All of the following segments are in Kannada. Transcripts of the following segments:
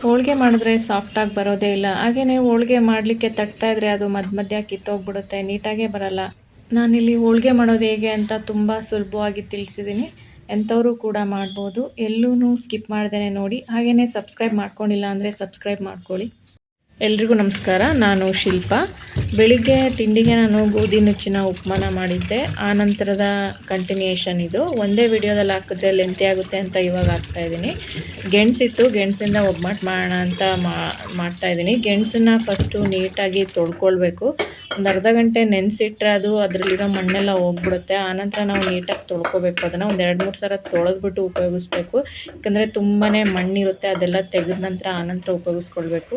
ಹೋಳಿಗೆ ಮಾಡಿದ್ರೆ ಸಾಫ್ಟಾಗಿ ಬರೋದೇ ಇಲ್ಲ. ಹಾಗೆಯೇ ಹೋಳಿಗೆ ಮಾಡಲಿಕ್ಕೆ ತಟ್ತಾ ಇದ್ರೆ ಅದು ಮಧ್ಯ ಕಿತ್ತೋಗ್ಬಿಡುತ್ತೆ, ನೀಟಾಗೇ ಬರಲ್ಲ. ನಾನಿಲ್ಲಿ ಹೋಳಿಗೆ ಮಾಡೋದು ಹೇಗೆ ಅಂತ ತುಂಬ ಸುಲಭವಾಗಿ ತಿಳಿಸಿದ್ದೀನಿ. ಎಂಥವರು ಕೂಡ ಮಾಡ್ಬೋದು. ಎಲ್ಲೂ ಸ್ಕಿಪ್ ಮಾಡ್ದೇನೆ ನೋಡಿ. ಹಾಗೆಯೇ ಸಬ್ಸ್ಕ್ರೈಬ್ ಮಾಡ್ಕೊಂಡಿಲ್ಲ ಅಂದರೆ ಸಬ್ಸ್ಕ್ರೈಬ್ ಮಾಡ್ಕೊಳ್ಳಿ. ಎಲ್ರಿಗೂ ನಮಸ್ಕಾರ. ನಾನು ಶಿಲ್ಪಾ. ಬೆಳಿಗ್ಗೆ ತಿಂಡಿಗೆ ನಾನು ಗೋಧಿ ನುಚ್ಚಿನ ಉಪಮಾನ ಮಾಡಿದ್ದೆ. ಆ ನಂತರದ ಕಂಟಿನ್ಯೂಯೇಷನ್ ಇದು. ಒಂದೇ ವಿಡಿಯೋದಲ್ಲಿ ಹಾಕಿದ್ರೆ ಲೆಂತಿ ಆಗುತ್ತೆ ಅಂತ ಇವಾಗ ಹಾಕ್ತಾಯಿದ್ದೀನಿ. ಗೆಣಸಿತ್ತು, ಗೆಣಸಿಂದ ಒಬ್ಬಟ್ಟು ಮಾಡೋಣ ಅಂತ ಮಾಡ್ತಾಯಿದ್ದೀನಿ. ಗೆಣಸನ್ನು ಫಸ್ಟು ನೀಟಾಗಿ ತೊಳ್ಕೊಳ್ಬೇಕು. ಒಂದು ಅರ್ಧ ಗಂಟೆ ನೆನೆಸಿಟ್ರೆ ಅದು ಅದರಲ್ಲಿರೋ ಮಣ್ಣೆಲ್ಲ ಹೋಗ್ಬಿಡುತ್ತೆ. ಆನಂತರ ನಾವು ನೀಟಾಗಿ ತೊಳ್ಕೊಬೇಕು. ಅದನ್ನು ಒಂದು 2-3 ಸಲ ತೊಳೆದ್ಬಿಟ್ಟು ಉಪಯೋಗಿಸ್ಬೇಕು. ಯಾಕಂದರೆ ತುಂಬಾ ಮಣ್ಣಿರುತ್ತೆ, ಅದೆಲ್ಲ ತೆಗೆದ ನಂತರ ಆನಂತರ ಉಪಯೋಗಿಸ್ಕೊಳ್ಬೇಕು.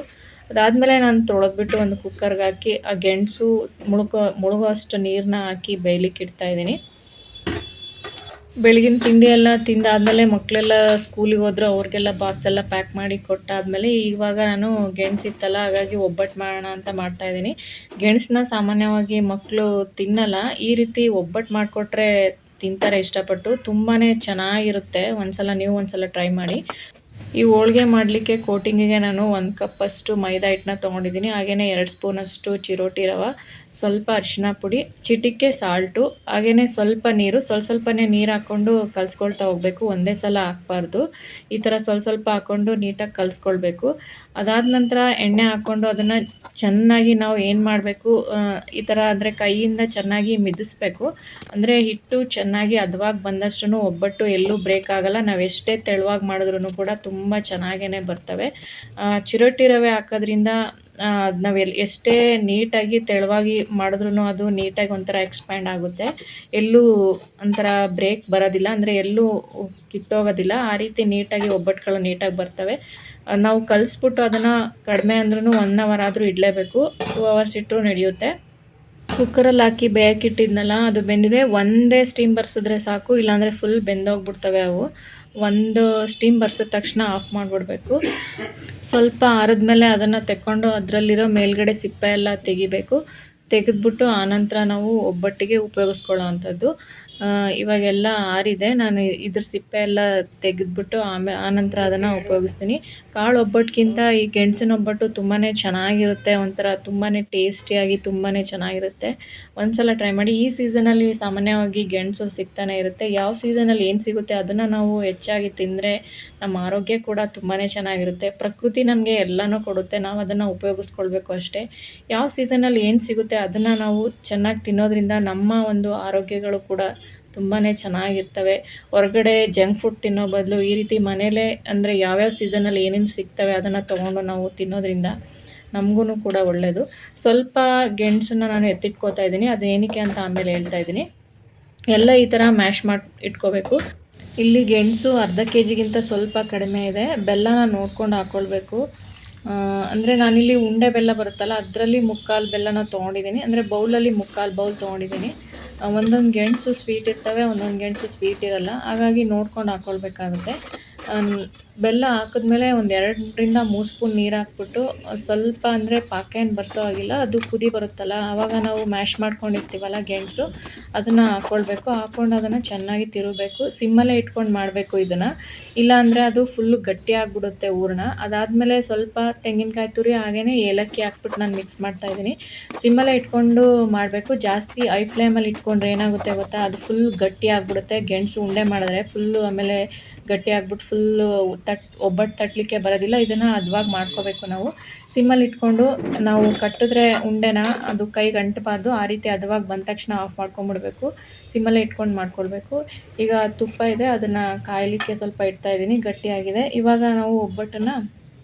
ಅದಾದಮೇಲೆ ನಾನು ತೊಳೆದ್ಬಿಟ್ಟು ಒಂದು ಕುಕ್ಕರ್ಗೆ ಹಾಕಿ ಆ ಗೆಣಸು ಮುಳುಗೋ ಅಷ್ಟು ನೀರನ್ನ ಹಾಕಿ ಬೇಯಲಿಕ್ಕೆ ಇಡ್ತಾಯಿದ್ದೀನಿ. ಬೆಳಗಿನ ತಿಂಡಿ ಎಲ್ಲ ತಿಂದಾದಮೇಲೆ ಮಕ್ಕಳೆಲ್ಲ ಸ್ಕೂಲಿಗೆ ಹೋದ್ರು, ಅವ್ರಿಗೆಲ್ಲ ಬಾಕ್ಸ್ ಎಲ್ಲ ಪ್ಯಾಕ್ ಮಾಡಿ ಕೊಟ್ಟಾದಮೇಲೆ ಇವಾಗ ನಾನು ಗೆಣಸಿತ್ತಲ್ಲ, ಹಾಗಾಗಿ ಒಬ್ಬಟ್ಟು ಮಾಡೋಣ ಅಂತ ಮಾಡ್ತಾಯಿದ್ದೀನಿ. ಗೆಣಸನ್ನ ಸಾಮಾನ್ಯವಾಗಿ ಮಕ್ಕಳು ತಿನ್ನಲ್ಲ. ಈ ರೀತಿ ಒಬ್ಬಟ್ಟು ಮಾಡಿಕೊಟ್ರೆ ತಿಂತಾರೆ ಇಷ್ಟಪಟ್ಟು. ತುಂಬಾ ಚೆನ್ನಾಗಿರುತ್ತೆ. ನೀವು ಒಂದ್ಸಲ ಟ್ರೈ ಮಾಡಿ. ಈ ಹೋಳಿಗೆ ಮಾಡಲಿಕ್ಕೆ ಕೋಟಿಂಗಿಗೆ ನಾನು 1 ಕಪ್ಪಷ್ಟು ಮೈದಾ ಹಿಟ್ಟನ್ನ ತೊಗೊಂಡಿದ್ದೀನಿ. ಹಾಗೆಯೇ 2 ಸ್ಪೂನಷ್ಟು ಚಿರೋಟಿ ರವೆ, ಸ್ವಲ್ಪ ಅರಿಶಿನ ಪುಡಿ, ಚಿಟಿಕೆ ಸಾಲ್ಟು, ಹಾಗೆಯೇ ಸ್ವಲ್ಪ ನೀರು, ಸ್ವಲ್ಪನೇ ನೀರು ಹಾಕ್ಕೊಂಡು ಕಲಿಸ್ಕೊಳ್ತಾ ಹೋಗಬೇಕು. ಒಂದೇ ಸಲ ಹಾಕಬಾರ್ದು. ಈ ಥರ ಸ್ವಲ್ಪ ಹಾಕ್ಕೊಂಡು ನೀಟಾಗಿ ಕಲಿಸ್ಕೊಳ್ಬೇಕು. ಅದಾದ ನಂತರ ಎಣ್ಣೆ ಹಾಕ್ಕೊಂಡು ಅದನ್ನು ಚೆನ್ನಾಗಿ ನಾವು ಏನು ಮಾಡಬೇಕು, ಈ ಥರ ಅಂದರೆ ಕೈಯಿಂದ ಚೆನ್ನಾಗಿ ಮಿದಿಸ್ಬೇಕು. ಅಂದರೆ ಹಿಟ್ಟು ಚೆನ್ನಾಗಿ ಹದವಾಗಿ ಬಂದಷ್ಟು ಒಬ್ಬಟ್ಟು ಎಲ್ಲೂ ಬ್ರೇಕ್ ಆಗೋಲ್ಲ. ನಾವು ಎಷ್ಟೇ ತೆಳುವಾಗಿ ಮಾಡಿದ್ರೂ ಕೂಡ ತುಂಬ ಚೆನ್ನಾಗೇ ಬರ್ತವೆ. ಚಿರೋಟಿ ರವೆ ಹಾಕೋದ್ರಿಂದ ನಾವು ಎಷ್ಟೇ ನೀಟಾಗಿ ತೆಳುವಾಗಿ ಮಾಡಿದ್ರೂ ಅದು ನೀಟಾಗಿ ಒಂಥರ ಎಕ್ಸ್ಪ್ಯಾಂಡ್ ಆಗುತ್ತೆ. ಎಲ್ಲೂ ಒಂಥರ ಬ್ರೇಕ್ ಬರೋದಿಲ್ಲ, ಅಂದರೆ ಎಲ್ಲೂ ಕಿತ್ತೋಗೋದಿಲ್ಲ. ಆ ರೀತಿ ನೀಟಾಗಿ ಒಬ್ಬಟ್ಟುಗಳು ನೀಟಾಗಿ ಬರ್ತವೆ. ನಾವು ಕಲಿಸ್ಬಿಟ್ಟು ಅದನ್ನು ಕಡಿಮೆ ಅಂದ್ರೂ 1 ಅವರ್ ಆದರೂ ಇಡಲೇಬೇಕು. 2 ಅವರ್ಸ್ ಇಟ್ಟರೂ ನಡೆಯುತ್ತೆ. ಕುಕ್ಕರಲ್ಲಿ ಹಾಕಿ ಬೇಯಕ್ಕಿಟ್ಟಿದ್ನಲ್ಲ, ಅದು ಬೆಂದಿದೆ. ಒಂದೇ ಸ್ಟೀಮ್ ಬರ್ಸಿದ್ರೆ ಸಾಕು, ಇಲ್ಲಾಂದರೆ ಫುಲ್ ಬೆಂದೋಗ್ಬಿಡ್ತವೆ ಅವು. ಒಂದು ಸ್ಟೀಮ್ ಬರ್ಸಿದ ತಕ್ಷಣ ಆಫ್ ಮಾಡಿಬಿಡ್ಬೇಕು. ಸ್ವಲ್ಪ ಆರಿದ್ಮೇಲೆ ಅದನ್ನು ತೆಕ್ಕೊಂಡು ಅದರಲ್ಲಿರೋ ಮೇಲ್ಗಡೆ ಸಿಪ್ಪೆ ಎಲ್ಲ ತೆಗಿಬೇಕು. ತೆಗೆದ್ಬಿಟ್ಟು ಆನಂತರ ನಾವು ಒಬ್ಬಟ್ಟಿಗೆ ಉಪಯೋಗಿಸ್ಕೊಳ್ಳೋ ಅಂಥದ್ದು. ಇವಾಗೆಲ್ಲ ಆರಿದೆ. ನಾನು ಇದ್ರ ಸಿಪ್ಪೆ ಎಲ್ಲ ತೆಗೆದ್ಬಿಟ್ಟು ಆನಂತರ ಅದನ್ನು ಉಪಯೋಗಿಸ್ತೀನಿ. ಕಾಳು ಒಬ್ಬಟ್ಟಿಗಿಂತ ಈ ಗೆಣಸಿನ ಒಬ್ಬಟ್ಟು ತುಂಬಾ ಚೆನ್ನಾಗಿರುತ್ತೆ. ಒಂಥರ ತುಂಬಾ ಟೇಸ್ಟಿಯಾಗಿ ತುಂಬಾ ಚೆನ್ನಾಗಿರುತ್ತೆ. ಒಂದ್ಸಲ ಟ್ರೈ ಮಾಡಿ. ಈ ಸೀಸನಲ್ಲಿ ಸಾಮಾನ್ಯವಾಗಿ ಗೆಣಸು ಸಿಗ್ತಾನೆ ಇರುತ್ತೆ. ಯಾವ ಸೀಸನಲ್ಲಿ ಏನು ಸಿಗುತ್ತೆ ಅದನ್ನು ನಾವು ಹೆಚ್ಚಾಗಿ ತಿಂದರೆ ನಮ್ಮ ಆರೋಗ್ಯ ಕೂಡ ತುಂಬಾ ಚೆನ್ನಾಗಿರುತ್ತೆ. ಪ್ರಕೃತಿ ನಮಗೆ ಎಲ್ಲನೂ ಕೊಡುತ್ತೆ, ನಾವು ಅದನ್ನು ಉಪಯೋಗಿಸ್ಕೊಳ್ಬೇಕು ಅಷ್ಟೇ. ಯಾವ ಸೀಸನಲ್ಲಿ ಏನು ಸಿಗುತ್ತೆ ಅದನ್ನು ನಾವು ಚೆನ್ನಾಗಿ ತಿನ್ನೋದ್ರಿಂದ ನಮ್ಮ ಒಂದು ಆರೋಗ್ಯಗಳು ಕೂಡ ತುಂಬಾ ಚೆನ್ನಾಗಿರ್ತವೆ. ಹೊರಗಡೆ ಜಂಕ್ ಫುಡ್ ತಿನ್ನೋ ಬದಲು ಈ ರೀತಿ ಮನೇಲೇ, ಅಂದರೆ ಯಾವ್ಯಾವ ಸೀಸನಲ್ಲಿ ಏನೇನು ಸಿಗ್ತವೆ ಅದನ್ನು ತೊಗೊಂಡು ನಾವು ತಿನ್ನೋದ್ರಿಂದ ನಮಗೂ ಕೂಡ ಒಳ್ಳೆಯದು. ಸ್ವಲ್ಪ ಗೆಣಸನ್ನು ನಾನು ಎತ್ತಿಟ್ಕೋತಾ ಇದ್ದೀನಿ. ಅದು ಏನಕ್ಕೆ ಅಂತ ಆಮೇಲೆ ಹೇಳ್ತಾ ಇದ್ದೀನಿ. ಎಲ್ಲ ಈ ಥರ ಮ್ಯಾಶ್ ಮಾಡಿ ಇಟ್ಕೋಬೇಕು. ಇಲ್ಲಿ ಗೆಣಸು ಅರ್ಧ ಕೆಜಿಗಿಂತ ಸ್ವಲ್ಪ ಕಡಿಮೆ ಇದೆ. ಬೆಲ್ಲನ ನೋಡ್ಕೊಂಡು ಹಾಕ್ಕೊಳ್ಬೇಕು. ಅಂದರೆ ನಾನಿಲ್ಲಿ ಉಂಡೆ ಬೆಲ್ಲ ಬರುತ್ತಲ್ಲ, ಅದರಲ್ಲಿ 3/4 ಬೆಲ್ಲನ ತೊಗೊಂಡಿದ್ದೀನಿ. ಅಂದರೆ ಬೌಲಲ್ಲಿ 3/4 ಬೌಲ್ ತೊಗೊಂಡಿದ್ದೀನಿ. ಒಂದೊಂದು ಗೆಣಸು ಸ್ವೀಟ್ ಇರ್ತವೆ, ಒಂದೊಂದು ಗೆಣಸು ಸ್ವೀಟ್ ಇರಲ್ಲ. ಹಾಗಾಗಿ ನೋಡ್ಕೊಂಡು ಹಾಕ್ಕೊಳ್ಬೇಕಾಗುತ್ತೆ. ಬೆಲ್ಲ ಹಾಕಿದ್ಮೇಲೆ ಒಂದು 2-3 ಸ್ಪೂನ್ ನೀರು ಹಾಕ್ಬಿಟ್ಟು ಸ್ವಲ್ಪ, ಅಂದರೆ ಪಾಕ ಏನು ಬರ್ಸೋ ಆಗಿಲ್ಲ, ಅದು ಕುದಿ ಬರುತ್ತಲ್ಲ ಆವಾಗ ನಾವು ಮ್ಯಾಶ್ ಮಾಡ್ಕೊಂಡಿರ್ತೀವಲ್ಲ ಗೆಣಸು, ಅದನ್ನು ಹಾಕ್ಕೊಳ್ಬೇಕು. ಹಾಕ್ಕೊಂಡು ಅದನ್ನು ಚೆನ್ನಾಗಿ ತಿರುಗಬೇಕು. ಸಿಮ್ಮಲ್ಲೇ ಇಟ್ಕೊಂಡು ಮಾಡಬೇಕು ಇದನ್ನು, ಇಲ್ಲಾಂದರೆ ಅದು ಫುಲ್ಲು ಗಟ್ಟಿ ಆಗಿಬಿಡುತ್ತೆ ಹೂರಣ. ಅದಾದಮೇಲೆ ಸ್ವಲ್ಪ ತೆಂಗಿನಕಾಯಿ ತುರಿ ಹಾಗೆಯೇ ಏಲಕ್ಕಿ ಹಾಕ್ಬಿಟ್ಟು ನಾನು ಮಿಕ್ಸ್ ಮಾಡ್ತಾಯಿದ್ದೀನಿ. ಸಿಮ್ಮಲ್ಲೇ ಇಟ್ಕೊಂಡು ಮಾಡಬೇಕು. ಜಾಸ್ತಿ ಹೈ ಫ್ಲೇಮಲ್ಲಿ ಇಟ್ಕೊಂಡ್ರೆ ಏನಾಗುತ್ತೆ ಗೊತ್ತಾ, ಅದು ಫುಲ್ ಗಟ್ಟಿ ಆಗಿಬಿಡುತ್ತೆ. ಗೆಣಸು ಉಂಡೆ ಮಾಡಿದ್ರೆ ಫುಲ್ಲು ಆಮೇಲೆ ಗಟ್ಟಿ ಆಗ್ಬಿಟ್ಟು ಫುಲ್ಲು ಒಬ್ಬಟ್ಟು ತಟ್ಟಲಿಕ್ಕೆ ಬರೋದಿಲ್ಲ. ಇದನ್ನು ಹದವಾಗಿ ಮಾಡ್ಕೋಬೇಕು ನಾವು. ಸಿಮ್ಮಲ್ಲಿ ಇಟ್ಕೊಂಡು ನಾವು ಕಟ್ಟಿದ್ರೆ ಉಂಡೆನ ಅದು ಕೈಗೆ ಅಂಟಬಾರ್ದು. ಆ ರೀತಿ ಹದವಾಗಿ ಬಂದ ತಕ್ಷಣ ಆಫ್ ಮಾಡ್ಕೊಂಬಿಡ್ಬೇಕು. ಸಿಮ್ಮಲ್ಲೇ ಇಟ್ಕೊಂಡು ಮಾಡ್ಕೊಳ್ಬೇಕು. ಈಗ ತುಪ್ಪ ಇದೆ, ಅದನ್ನು ಕಾಯಲಿಕ್ಕೆ ಸ್ವಲ್ಪ ಇಡ್ತಾಯಿದ್ದೀನಿ. ಗಟ್ಟಿಯಾಗಿದೆ. ಇವಾಗ ನಾವು ಒಬ್ಬಟ್ಟನ್ನು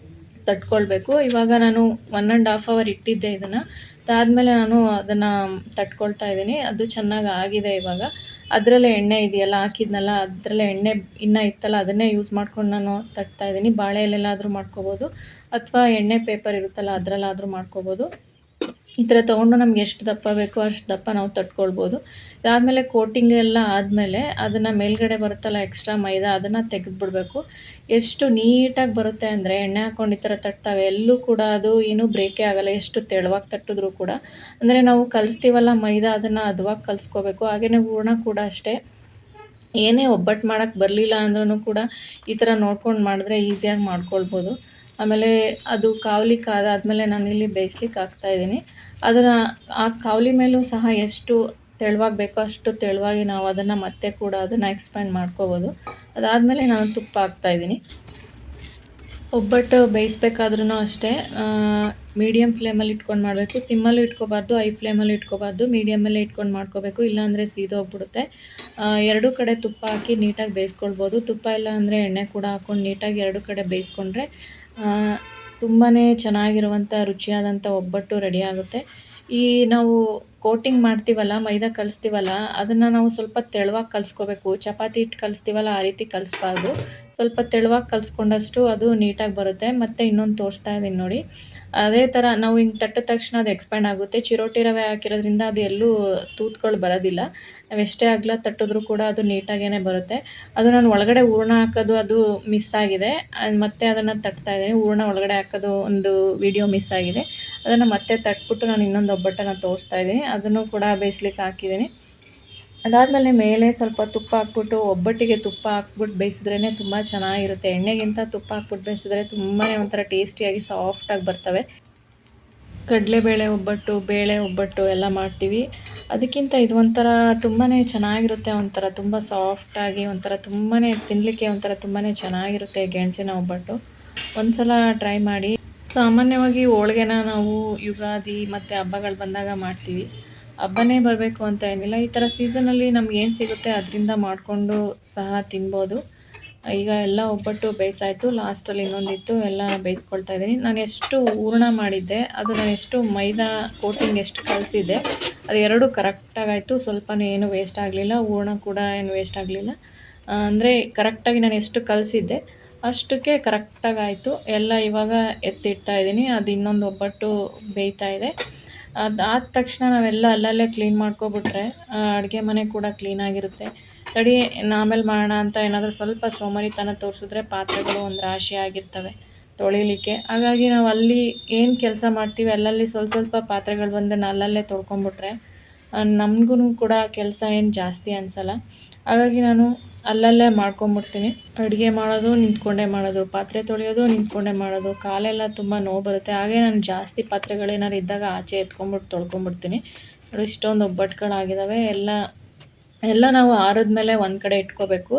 ತಟ್ಕೊಳ್ಬೇಕು. ಇವಾಗ ನಾನು 1.5 ಅವರ್ ಇಟ್ಟಿದ್ದೆ ಇದನ್ನು. ಅದಾದಮೇಲೆ ನಾನು ಅದನ್ನು ತಟ್ಕೊಳ್ತಾ ಇದ್ದೀನಿ. ಅದು ಚೆನ್ನಾಗಿ ಆಗಿದೆ. ಇವಾಗ ಅದರಲ್ಲೇ ಎಣ್ಣೆ ಇದೆಯಲ್ಲ, ಹಾಕಿದ್ನಲ್ಲ ಅದರಲ್ಲೇ ಎಣ್ಣೆ ಇನ್ನೂ ಇತ್ತಲ್ಲ, ಅದನ್ನೇ ಯೂಸ್ ಮಾಡ್ಕೊಂಡು ನಾನು ತಟ್ತಾ ಇದ್ದೀನಿ. ಬಾಳೆ ಎಲೆಲ್ಲಾದರೂ ಮಾಡ್ಕೋಬೋದು, ಅಥವಾ ಎಣ್ಣೆ ಪೇಪರ್ ಇರುತ್ತಲ್ಲ ಅದರಲ್ಲಾದರೂ ಮಾಡ್ಕೋಬೋದು. ಈ ಥರ ತೊಗೊಂಡು ನಮ್ಗೆ ಎಷ್ಟು ದಪ್ಪ ಬೇಕೋ ಅಷ್ಟು ದಪ್ಪ ನಾವು ತಟ್ಕೊಳ್ಬೋದು. ಅದಾದಮೇಲೆ ಕೋಟಿಂಗ್ ಎಲ್ಲ ಆದಮೇಲೆ ಅದನ್ನು ಮೇಲ್ಗಡೆ ಬರುತ್ತಲ್ಲ ಎಕ್ಸ್ಟ್ರಾ ಮೈದಾ, ಅದನ್ನು ತೆಗೆದುಬಿಡ್ಬೇಕು. ಎಷ್ಟು ನೀಟಾಗಿ ಬರುತ್ತೆ ಅಂದರೆ ಎಣ್ಣೆ ಹಾಕ್ಕೊಂಡು ಈ ಥರ ತಟ್ಟಾಗ ಎಲ್ಲೂ ಕೂಡ ಅದು ಏನೂ ಬ್ರೇಕೇ ಆಗೋಲ್ಲ, ಎಷ್ಟು ತೆಳುವಾಗಿ ತಟ್ಟಿದ್ರೂ ಕೂಡ. ಅಂದರೆ ನಾವು ಕಲಿಸ್ತೀವಲ್ಲ ಮೈದಾ, ಅದನ್ನು ಹದವಾಗಿ ಕಲಿಸ್ಕೋಬೇಕು. ಹಾಗೆಯೇ ಹೂರಣ ಕೂಡ ಅಷ್ಟೇ. ಏನೇ ಒಬ್ಬಟ್ಟು ಮಾಡೋಕ್ಕೆ ಬರಲಿಲ್ಲ ಅಂದ್ರೂ ಕೂಡ ಈ ಥರ ನೋಡ್ಕೊಂಡು ಮಾಡಿದ್ರೆ ಈಸಿಯಾಗಿ ಮಾಡ್ಕೊಳ್ಬೋದು. ಆಮೇಲೆ ಅದು ಕಾವಲಿ ಕಾದಾದಮೇಲೆ ನಾನಿಲ್ಲಿ ಬೇಯಿಸ್ಲಿಕ್ಕೆ ಹಾಕ್ತಾಯಿದ್ದೀನಿ. ಅದನ್ನು ಆ ಕಾವಲಿ ಮೇಲೂ ಸಹ ಎಷ್ಟು ತೆಳುವಾಗಿ ಬೇಕೋ ಅಷ್ಟು ತೆಳುವಾಗಿ ನಾವು ಅದನ್ನು ಮತ್ತೆ ಕೂಡ ಅದನ್ನು ಎಕ್ಸ್ಪ್ಯಾಂಡ್ ಮಾಡ್ಕೋಬೋದು. ಅದಾದಮೇಲೆ ನಾನು ತುಪ್ಪ ಹಾಕ್ತಾಯಿದ್ದೀನಿ. ಒಬ್ಬಟ್ಟು ಬೇಯಿಸ್ಬೇಕಾದ್ರೂ ಅಷ್ಟೇ ಮೀಡಿಯಮ್ ಫ್ಲೇಮಲ್ಲಿ ಇಟ್ಕೊಂಡು ಮಾಡಬೇಕು. ಸಿಮ್ಮಲ್ಲೂ ಇಟ್ಕೋಬಾರ್ದು, ಹೈ ಫ್ಲೇಮಲ್ಲೂ ಇಟ್ಕೋಬಾರ್ದು, ಮೀಡಿಯಮಲ್ಲೇ ಇಟ್ಕೊಂಡು ಮಾಡ್ಕೋಬೇಕು. ಇಲ್ಲಾಂದರೆ ಸೀದೋಗ್ಬಿಡುತ್ತೆ. ಎರಡೂ ಕಡೆ ತುಪ್ಪ ಹಾಕಿ ನೀಟಾಗಿ ಬೇಯಿಸ್ಕೊಳ್ಬೋದು. ತುಪ್ಪ ಇಲ್ಲ ಅಂದರೆ ಎಣ್ಣೆ ಕೂಡ ಹಾಕ್ಕೊಂಡು ನೀಟಾಗಿ ಎರಡೂ ಕಡೆ ಬೇಯಿಸ್ಕೊಂಡ್ರೆ ತುಂಬಾ ಚೆನ್ನಾಗಿರುವಂಥ ರುಚಿಯಾದಂಥ ಒಬ್ಬಟ್ಟು ರೆಡಿ ಆಗುತ್ತೆ. ಈ ನಾವು ಕೋಟಿಂಗ್ ಮಾಡ್ತೀವಲ್ಲ, ಮೈದಾ ಕಲಿಸ್ತೀವಲ್ಲ, ಅದನ್ನು ನಾವು ಸ್ವಲ್ಪ ತೆಳುವಾಗಿ ಕಲಿಸ್ಕೋಬೇಕು. ಚಪಾತಿ ಹಿಟ್ಟು ಕಲಿಸ್ತೀವಲ್ಲ ಆ ರೀತಿ ಕಲಿಸ್ಬಾರ್ದು. ಸ್ವಲ್ಪ ತೆಳುವಾಗಿ ಕಲಿಸ್ಕೊಂಡಷ್ಟು ಅದು ನೀಟಾಗಿ ಬರುತ್ತೆ. ಮತ್ತು ಇನ್ನೊಂದು ತೋರಿಸ್ತಾ ಇದ್ದೀನಿ ನೋಡಿ, ಅದೇ ಥರ ನಾವು ಹಿಂಗೆ ತಟ್ಟಿದ ತಕ್ಷಣ ಅದು ಎಕ್ಸ್ಪ್ಯಾಂಡ್ ಆಗುತ್ತೆ. ಚಿರೋಟಿ ರವೆ ಹಾಕಿರೋದ್ರಿಂದ ಅದು ಎಲ್ಲೂ ತೂತ್ಗಳು ಬರೋದಿಲ್ಲ. ನಾವು ಎಷ್ಟೇ ಅಗಲ ತಟ್ಟಿದ್ರೂ ಕೂಡ ಅದು ನೀಟಾಗೇ ಬರುತ್ತೆ. ಅದು ನಾನು ಒಳಗಡೆ ಹೂರಣ ಹಾಕೋದು ಅದು ಮಿಸ್ ಆಗಿದೆ. ಮತ್ತೆ ಅದನ್ನು ತಟ್ತಾ ಇದ್ದೀನಿ. ಹೂರಣ ಒಳಗಡೆ ಹಾಕೋದು ಒಂದು ವಿಡಿಯೋ ಮಿಸ್ ಆಗಿದೆ. ಅದನ್ನು ಮತ್ತೆ ತಟ್ಬಿಟ್ಟು ನಾನು ಇನ್ನೊಂದು ಒಬ್ಬಟ್ಟನ್ನು ತೋರಿಸ್ತಾ ಇದ್ದೀನಿ. ಅದನ್ನು ಕೂಡ ಬೇಯಿಸ್ಲಿಕ್ಕೆ ಹಾಕಿದ್ದೀನಿ. ಅದಾದಮೇಲೆ ಮೇಲೆ ಸ್ವಲ್ಪ ತುಪ್ಪ ಹಾಕ್ಬಿಟ್ಟು, ಒಬ್ಬಟ್ಟಿಗೆ ತುಪ್ಪ ಹಾಕ್ಬಿಟ್ಟು ಬೇಯಿಸಿದ್ರೇ ತುಂಬ ಚೆನ್ನಾಗಿರುತ್ತೆ. ಎಣ್ಣೆಗಿಂತ ತುಪ್ಪ ಹಾಕ್ಬಿಟ್ಟು ಬೇಯಿಸಿದ್ರೆ ತುಂಬಾ ಒಂಥರ ಟೇಸ್ಟಿಯಾಗಿ ಸಾಫ್ಟಾಗಿ ಬರ್ತವೆ. ಕಡಲೆಬೇಳೆ ಒಬ್ಬಟ್ಟು, ಬೇಳೆ ಒಬ್ಬಟ್ಟು ಎಲ್ಲ ಮಾಡ್ತೀವಿ. ಅದಕ್ಕಿಂತ ಇದು ಒಂಥರ ತುಂಬಾ ಚೆನ್ನಾಗಿರುತ್ತೆ. ಒಂಥರ ತುಂಬ ಸಾಫ್ಟಾಗಿ ಒಂಥರ ತುಂಬಾ ತಿನ್ನಲಿಕ್ಕೆ ಒಂಥರ ತುಂಬಾ ಚೆನ್ನಾಗಿರುತ್ತೆ ಗೆಣಸಿನ ಒಬ್ಬಟ್ಟು. ಒಂದು ಸಲ ಟ್ರೈ ಮಾಡಿ. ಸಾಮಾನ್ಯವಾಗಿ ಹೋಳ್ಗೆನ ನಾವು ಯುಗಾದಿ ಮತ್ತು ಹಬ್ಬಗಳು ಬಂದಾಗ ಮಾಡ್ತೀವಿ. ಹಬ್ಬನೇ ಬರಬೇಕು ಅಂತ ಏನಿಲ್ಲ. ಈ ಥರ ಸೀಸನಲ್ಲಿ ನಮ್ಗೇನು ಸಿಗುತ್ತೆ ಅದರಿಂದ ಮಾಡಿಕೊಂಡು ಸಹ ತಿನ್ಬೋದು. ಈಗ ಎಲ್ಲ ಒಬ್ಬಟ್ಟು ಬೇಯಿಸಾಯಿತು. ಲಾಸ್ಟಲ್ಲಿ ಇನ್ನೊಂದಿತ್ತು, ಎಲ್ಲ ಬೇಯಿಸ್ಕೊಳ್ತಾ ಇದ್ದೀನಿ. ನಾನು ಎಷ್ಟು ಹೂರಣ ಮಾಡಿದ್ದೆ, ಅದು ನಾನು ಎಷ್ಟು ಮೈದಾ ಕೋಟಿಂಗ್ ಎಷ್ಟು ಕಲಿಸಿದ್ದೆ, ಅದು ಎರಡೂ ಕರೆಕ್ಟಾಗಾಯಿತು. ಸ್ವಲ್ಪನೂ ಏನು ವೇಸ್ಟ್ ಆಗಲಿಲ್ಲ. ಹೂರಣ ಕೂಡ ಏನು ವೇಸ್ಟ್ ಆಗಲಿಲ್ಲ. ಅಂದರೆ ಕರೆಕ್ಟಾಗಿ ನಾನು ಎಷ್ಟು ಕಲಿಸಿದ್ದೆ ಅಷ್ಟಕ್ಕೆ ಕರೆಕ್ಟಾಗಾಯಿತು. ಎಲ್ಲ ಇವಾಗ ಎತ್ತಿಡ್ತಾ ಇದ್ದೀನಿ. ಅದು ಇನ್ನೊಂದು ಒಬ್ಬಟ್ಟು ಬೇಯ್ತಾ ಇದೆ. ಅದಾದ ತಕ್ಷಣ ನಾವೆಲ್ಲ ಅಲ್ಲಲ್ಲೇ ಕ್ಲೀನ್ ಮಾಡ್ಕೊಬಿಟ್ರೆ ಅಡುಗೆ ಮನೆ ಕೂಡ ಕ್ಲೀನಾಗಿರುತ್ತೆ. ತಡಿ ಆಮೇಲೆ ಮಾಡೋಣ ಅಂತ ಏನಾದರೂ ಸ್ವಲ್ಪ ಸೋಮಾರಿತನ ತೋರಿಸಿದ್ರೆ ಪಾತ್ರೆಗಳು ಒಂದು ರಾಶಿ ಆಗಿರ್ತವೆ ತೊಳಿಲಿಕ್ಕೆ. ಹಾಗಾಗಿ ನಾವು ಅಲ್ಲಿ ಏನು ಕೆಲಸ ಮಾಡ್ತೀವಿ ಅಲ್ಲಲ್ಲಿ ಸ್ವಲ್ಪ ಸ್ವಲ್ಪ ಪಾತ್ರೆಗಳು ಬಂದನ್ನು ಅಲ್ಲಲ್ಲೇ ತೊಳ್ಕೊಂಬಿಟ್ರೆ ನಮಗೂ ಕೂಡ ಕೆಲಸ ಏನು ಜಾಸ್ತಿ ಅನಿಸಲ್ಲ. ಹಾಗಾಗಿ ನಾನು ಅಲ್ಲಲ್ಲೇ ಮಾಡ್ಕೊಂಬಿಡ್ತೀನಿ. ಅಡುಗೆ ಮಾಡೋದು ನಿಂತ್ಕೊಂಡೇ ಮಾಡೋದು, ಪಾತ್ರೆ ತೊಳೆಯೋದು ನಿಂತ್ಕೊಂಡೇ ಮಾಡೋದು, ಕಾಲೆಲ್ಲ ತುಂಬ ನೋವು ಬರುತ್ತೆ. ಹಾಗೆ ನಾನು ಜಾಸ್ತಿ ಪಾತ್ರೆಗಳೇನಾದ್ರು ಇದ್ದಾಗ ಆಚೆ ಎತ್ಕೊಂಬಿಟ್ಟು ತೊಳ್ಕೊಂಬಿಡ್ತೀನಿ. ನೋಡಿ ಇಷ್ಟೊಂದು ಒಬ್ಬಟ್ಟುಗಳಾಗಿದ್ದಾವೆ. ಎಲ್ಲ ನಾವು ಆರಿದ್ಮೇಲೆ ಒಂದು ಕಡೆ ಇಟ್ಕೋಬೇಕು.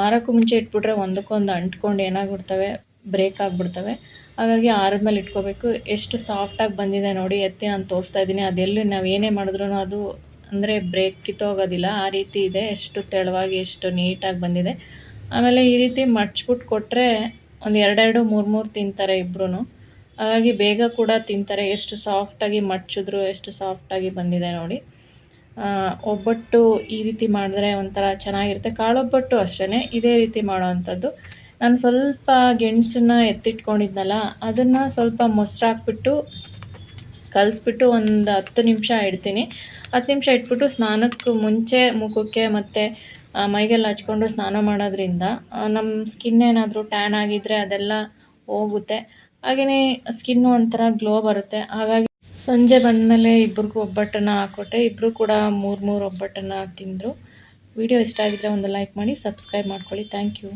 ಆರೋಕ್ಕೂ ಮುಂಚೆ ಇಟ್ಬಿಟ್ರೆ ಒಂದಕ್ಕೊಂದು ಅಂಟ್ಕೊಂಡು ಏನಾಗ್ಬಿಡ್ತವೆ, ಬ್ರೇಕ್ ಆಗಿಬಿಡ್ತವೆ. ಹಾಗಾಗಿ ಆರಿದ್ಮೇಲೆ ಇಟ್ಕೋಬೇಕು. ಎಷ್ಟು ಸಾಫ್ಟಾಗಿ ಬಂದಿದೆ ನೋಡಿ, ಎತ್ತಿ ನಾನು ತೋರಿಸ್ತಾ ಇದ್ದೀನಿ. ಅದೆಲ್ಲಿ ನಾವು ಏನೇ ಮಾಡಿದ್ರೂ ಅದು ಅಂದರೆ ಬ್ರೇಕ್ ಕಿತ್ತೋಗೋದಿಲ್ಲ, ಆ ರೀತಿ ಇದೆ. ಎಷ್ಟು ತೆಳುವಾಗಿ ಎಷ್ಟು ನೀಟಾಗಿ ಬಂದಿದೆ. ಆಮೇಲೆ ಈ ರೀತಿ ಮಡ್ಚ್ಬಿಟ್ಟು ಕೊಟ್ಟರೆ ಒಂದು 2 3 ತಿಂತಾರೆ ಇಬ್ಬರೂ. ಹಾಗಾಗಿ ಬೇಗ ಕೂಡ ತಿಂತಾರೆ. ಎಷ್ಟು ಸಾಫ್ಟಾಗಿ ಮಡ್ಚಿದ್ರು ಎಷ್ಟು ಸಾಫ್ಟಾಗಿ ಬಂದಿದೆ ನೋಡಿ. ಒಬ್ಬಟ್ಟು ಈ ರೀತಿ ಮಾಡಿದ್ರೆ ಒಂಥರ ಚೆನ್ನಾಗಿರುತ್ತೆ. ಕಾಳೊಬ್ಬಟ್ಟು ಅಷ್ಟೇ ಇದೇ ರೀತಿ ಮಾಡೋವಂಥದ್ದು. ನಾನು ಸ್ವಲ್ಪ ಗೆಣಸನ್ನು ಎತ್ತಿಟ್ಕೊಂಡಿದ್ನಲ್ಲ, ಅದನ್ನು ಸ್ವಲ್ಪ ಮೊಸರು ಹಾಕ್ಬಿಟ್ಟು ಕಲಿಸ್ಬಿಟ್ಟು ಒಂದು 10 ನಿಮಿಷ ಇಡ್ತೀನಿ. 10 ನಿಮಿಷ ಇಟ್ಬಿಟ್ಟು ಸ್ನಾನಕ್ಕೆ ಮುಂಚೆ ಮುಖಕ್ಕೆ ಮತ್ತು ಮೈಗೆಲ್ಲ ಹಚ್ಕೊಂಡು ಸ್ನಾನ ಮಾಡೋದ್ರಿಂದ ನಮ್ಮ ಸ್ಕಿನ್ ಏನಾದರೂ ಟ್ಯಾನ್ ಆಗಿದ್ದರೆ ಅದೆಲ್ಲ ಹೋಗುತ್ತೆ. ಹಾಗೆಯೇ ಸ್ಕಿನ್ನು ಒಂಥರ ಗ್ಲೋ ಬರುತ್ತೆ. ಹಾಗಾಗಿ ಸಂಜೆ ಬಂದಮೇಲೆ ಇಬ್ರಿಗೂ ಒಬ್ಬಟ್ಟನ್ನು ಹಾಕ್ಕೊಟ್ಟೆ. ಇಬ್ಬರು ಕೂಡ 3 ಒಬ್ಬಟ್ಟನ್ನು ತಿಂದರು. ವಿಡಿಯೋ ಇಷ್ಟ ಆಗಿದ್ದರೆ ಒಂದು ಲೈಕ್ ಮಾಡಿ, ಸಬ್ಸ್ಕ್ರೈಬ್ ಮಾಡ್ಕೊಳ್ಳಿ. Thank you.